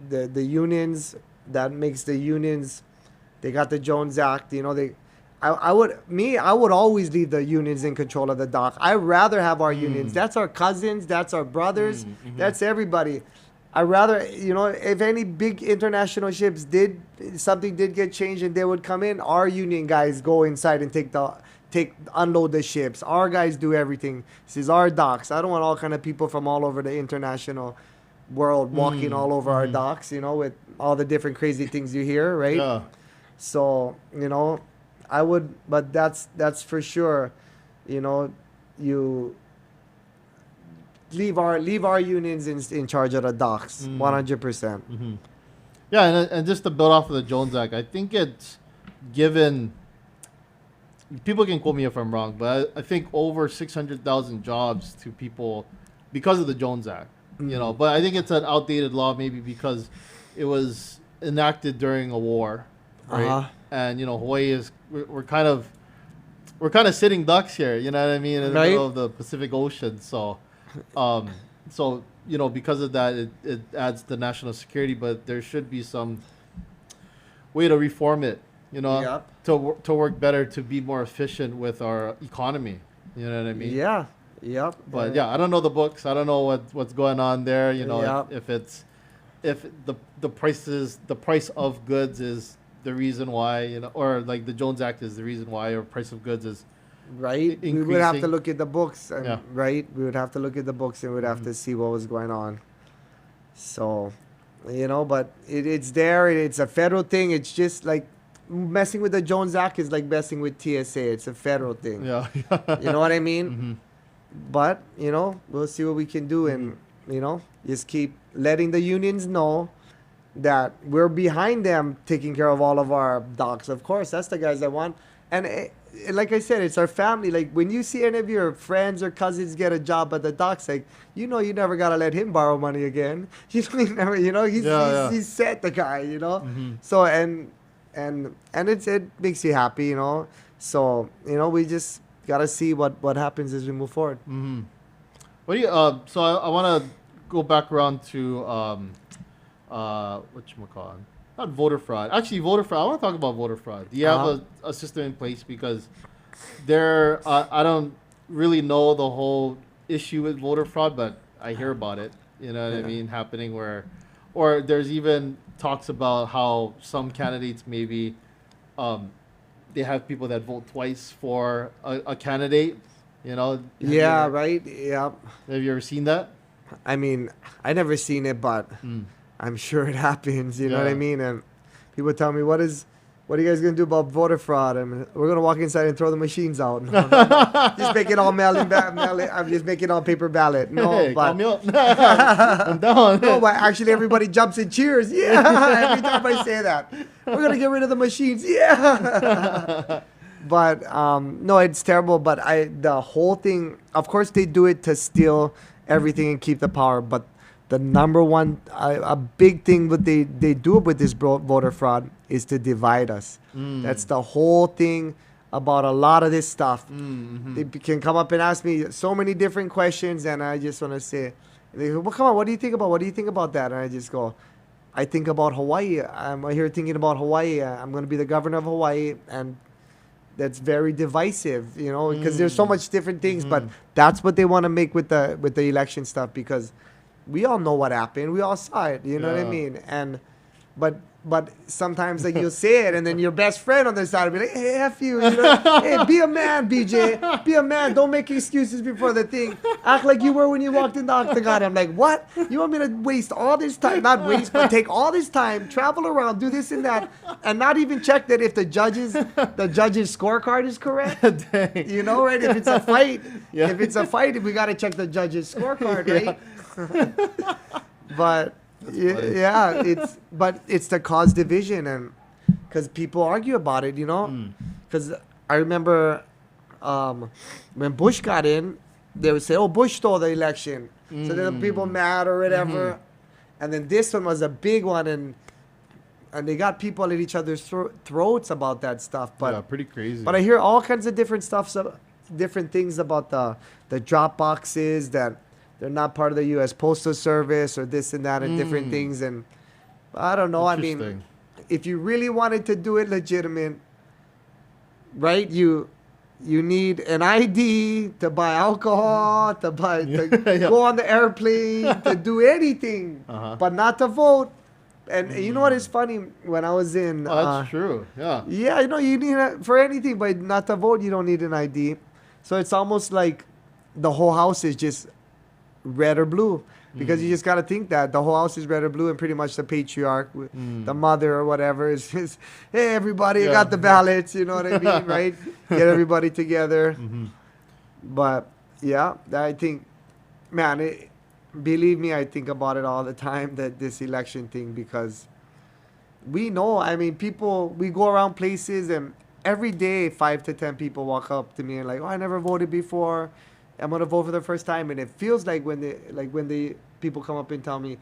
the unions, that makes the unions, they got the Jones Act, you know, I would always leave the unions in control of the dock. I'd rather have our unions. That's our cousins. That's our brothers. That's everybody. I'd rather, you know, if any big international ships something did get changed and they would come in, our union guys go inside and unload the ships. Our guys do everything. This is our docks. I don't want all kind of people from all over the international world walking all over our docks, you know, with all the different crazy things you hear, right? Yeah. So, you know, I would, but that's for sure, you know, you leave our unions in charge of the docks, 100%. Yeah, and just to build off of the Jones Act, I think it's given, people can quote me if I'm wrong, but I think over 600,000 jobs to people because of the Jones Act, you know. But I think it's an outdated law maybe because it was enacted during a war, right? And, you know, Hawaii is, we're kind of sitting ducks here, you know what I mean, in the middle of the Pacific Ocean. So, you know, because of that, it adds to national security, but there should be some way to reform it, you know, to work better, to be more efficient with our economy. You know what I mean? Yeah. Yep. But yeah, I don't know the books. I don't know what's going on there. You know, if the price of goods is the reason why, you know, or like the Jones Act is the reason why, or price of goods is increasing. We would have to look at the books, right? We would have to look at the books and we'd have to see what was going on. So, you know, but it's there. It's a federal thing. It's just like messing with the Jones Act is like messing with TSA. It's a federal thing. Yeah. You know what I mean? But, you know, we'll see what we can do and, you know, just keep letting the unions know that we're behind them taking care of all of our docks. Of course, that's the guys that want. And like I said, it's our family. Like when you see any of your friends or cousins get a job at the docks, like, you know, you never got to let him borrow money again. You know, he's set, the guy, you know. So, and it makes you happy, you know. So, you know, we just got to see what happens as we move forward. What do you, so I want to go back around to, whatchamacallit? Not voter fraud. Actually, voter fraud. I want to talk about voter fraud. Do you have a system in place? Because I don't really know the whole issue with voter fraud, but I hear about it. You know what I mean? Happening or there's even talks about how some candidates maybe, they have people that vote twice for a candidate. You know? Right. Yeah. Have you ever seen that? I mean, I never seen it, but I'm sure it happens. You know what I mean? And people tell me, what are you guys going to do about voter fraud? I mean, we're going to walk inside and throw the machines out. No. Just make it all I'm just making it all paper ballot. No, hey, but call me up. I'm down. No, but actually everybody jumps and cheers. Yeah. Every time I say that, we're going to get rid of the machines. Yeah. But no, it's terrible. But the whole thing, of course, they do it to steal everything and keep the power. But the number one, a big thing what they do with this voter fraud is to divide us. That's the whole thing about a lot of this stuff. They can come up and ask me so many different questions, and I just want to say, they go, well, come on, what do you think about? What do you think about that? And I just go, I think about Hawaii. I'm here thinking about Hawaii. I'm going to be the governor of Hawaii, and that's very divisive, you know, because there's so much different things. But that's what they want to make with the election stuff, because we all know what happened. We all saw it. You know what I mean? And but sometimes like you'll say it, and then your best friend on the side will be like, "Hey, F you, you know? Hey, be a man, BJ. Be a man. Don't make excuses before the thing. Act like you were when you walked in the octagon." I'm like, "What? You want me to waste all this time? Not waste, but take all this time, travel around, do this and that, and not even check that if the judge's scorecard is correct? You know, right? If it's a fight, we got to check the judge's scorecard, right?" But it's to cause division, and because people argue about it, you know. Because I remember when Bush got in, they would say, "Oh, Bush stole the election," so then the people mad or whatever. And then this one was a big one, and they got people at each other's throats about that stuff. But yeah, pretty crazy. But I hear all kinds of different stuff, different things about the drop boxes, that they're not part of the U.S. Postal Service or this and that and different things. And I don't know. I mean, if you really wanted to do it legitimate, right? You need an ID to buy alcohol, to go on the airplane, to do anything, but not to vote. And you know what is funny? When I was in... that's true, yeah. Yeah, you need it for anything, but not to vote, you don't need an ID. So it's almost like the whole house is just red or blue. Because you just got to think that the whole house is red or blue, and pretty much the patriarch, the mother or whatever, is just, hey, everybody, you got the ballots, you know what I mean, right? Get everybody together. But, yeah, I think, man, believe me, I think about it all the time, that this election thing, because we know, I mean, people, we go around places, and every day 5 to 10 people walk up to me and like, oh, I never voted before. I'm gonna vote for the first time. And it feels like when the people come up and tell me,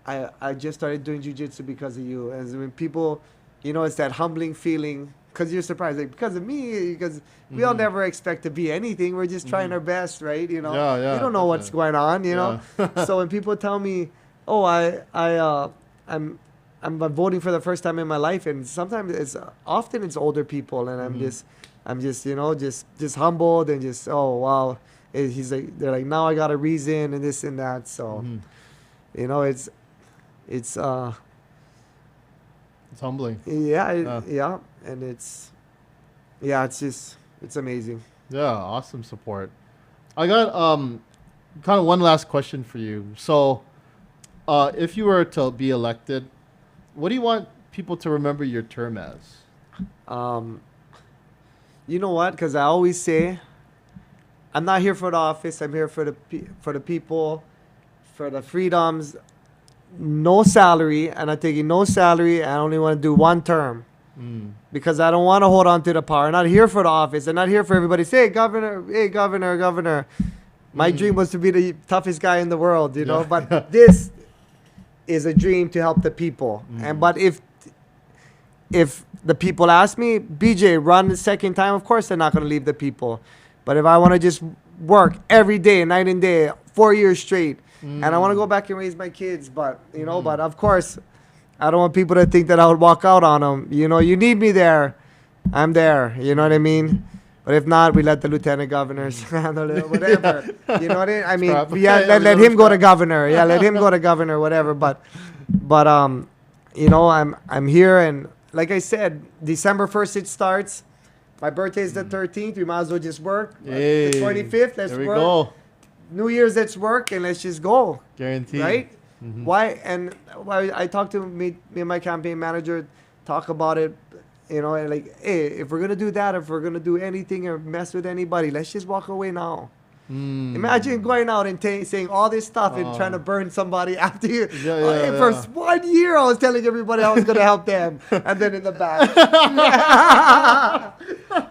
I just started doing jiu-jitsu because of you. And when people, it's that humbling feeling, because you're surprised, like, because of me, because we all never expect to be anything. We're just trying our best, right? You don't know what's going on, know. So when people tell me, oh, I'm voting for the first time in my life, and sometimes often it's older people, and I'm just just humbled, and just, oh wow. They're like, now I got a reason, and this and that. So, it's humbling. Yeah, and it's amazing. Yeah, awesome support. I got kind of one last question for you. So, if you were to be elected, what do you want people to remember your term as? You know what? Because I always say, I'm not here for the office. I'm here for the people, for the freedoms. No salary. I'm not taking no salary. I only want to do one term. Because I don't want to hold on to the power. I'm not here for the office. I'm not here for everybody to say, hey, governor. My dream was to be the toughest guy in the world, know. But this is a dream to help the people. But if the people ask me, BJ, run the second time, of course they're not going to leave the people. But if I want to just work every day, night and day, 4 years straight, and I want to go back and raise my kids, but, but of course, I don't want people to think that I would walk out on them. You need me there. I'm there. You know what I mean? But if not, we let the lieutenant governors handle it, whatever. You know what I mean? Let him go to governor. Yeah, let him go to governor, whatever. But I'm here, and like I said, December 1st it starts. My birthday is the 13th. We might as well just work. Hey, the 25th, let's there we work. Go. New Year's, let's work, and let's just go. Guaranteed. Right? Why? And I talked to me and my campaign manager, talk about it, and like, hey, if we're going to do that, if we're going to do anything or mess with anybody, let's just walk away now. Imagine going out and saying all this stuff and trying to burn somebody after you. For 1 year, I was telling everybody I was going to help them. And then in the back.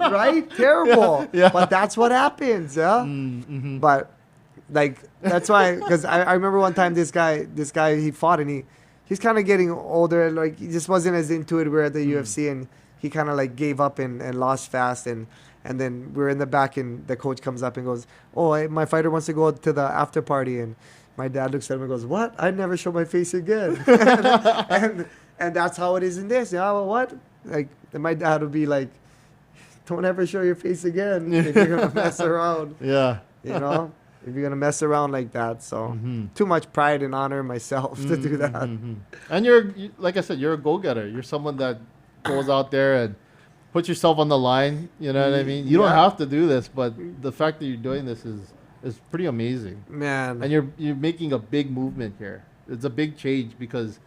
Right? Terrible. Yeah. But that's what happens. Yeah. But like, that's why, because I remember one time this guy, he fought, and he's kind of getting older. Like, he just wasn't as into it. We were at the UFC, and he kind of like gave up and lost fast. And then we're in the back, and the coach comes up and goes, oh, my fighter wants to go to the after party. And my dad looks at him and goes, what? I'd never show my face again. and that's how it is in this. Well, what? Like, my dad would be like, don't ever show your face again if you're going to mess around. Yeah. If you're going to mess around like that. So too much pride and honor in myself to do that. And you're, like I said, you're a go-getter. You're someone that goes out there and put yourself on the line, you know what I mean? You don't have to do this, but the fact that you're doing this is pretty amazing. Man. And you're making a big movement here. It's a big change because,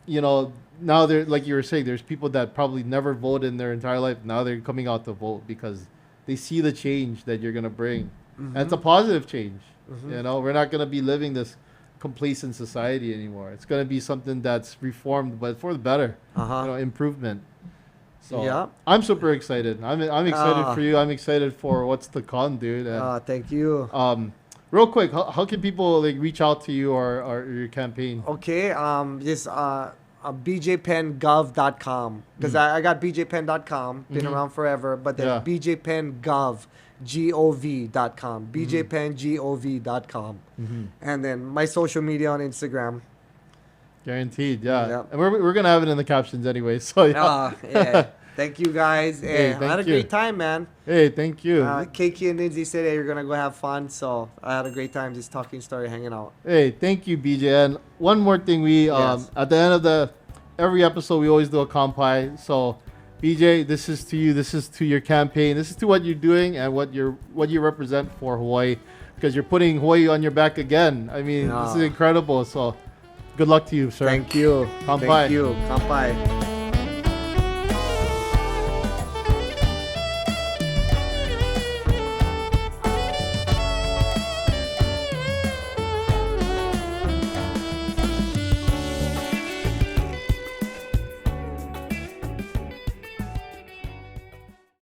now there, like you were saying, there's people that probably never voted in their entire life. Now they're coming out to vote because they see the change that you're going to bring. And it's a positive change. We're not going to be living this complacent society anymore. It's going to be something that's reformed, but for the better, improvement. So Yeah. I'm super excited. I'm excited Ah. for you. I'm excited for what's to come, dude. And, Thank you. real quick, how can people like reach out to you or your campaign? Okay, just bjpenngov.com because I got bjpenn.com, been around forever, but then Yeah. bjpenngov.com, bjpenngov.com, and then my social media on Instagram. Guaranteed, yeah. Yeah. And we're gonna have it in the captions anyway. So yeah. Yeah. Thank you guys. Hey, I had a thank you. great time, man. Hey, thank you. Keiki and Lindsay said, hey, you're going to go have fun. So I had a great time just talking story, hanging out. Hey, thank you, BJ. And one more thing, we Yes. at the end of every episode, we always do a Kampai. So, BJ, this is to you. This is to your campaign. This is to what you're doing and what you represent for Hawaii, because you're putting Hawaii on your back again. I mean, this is incredible. So, good luck to you, sir. Thank you. Kampai. Thank you. Kampai.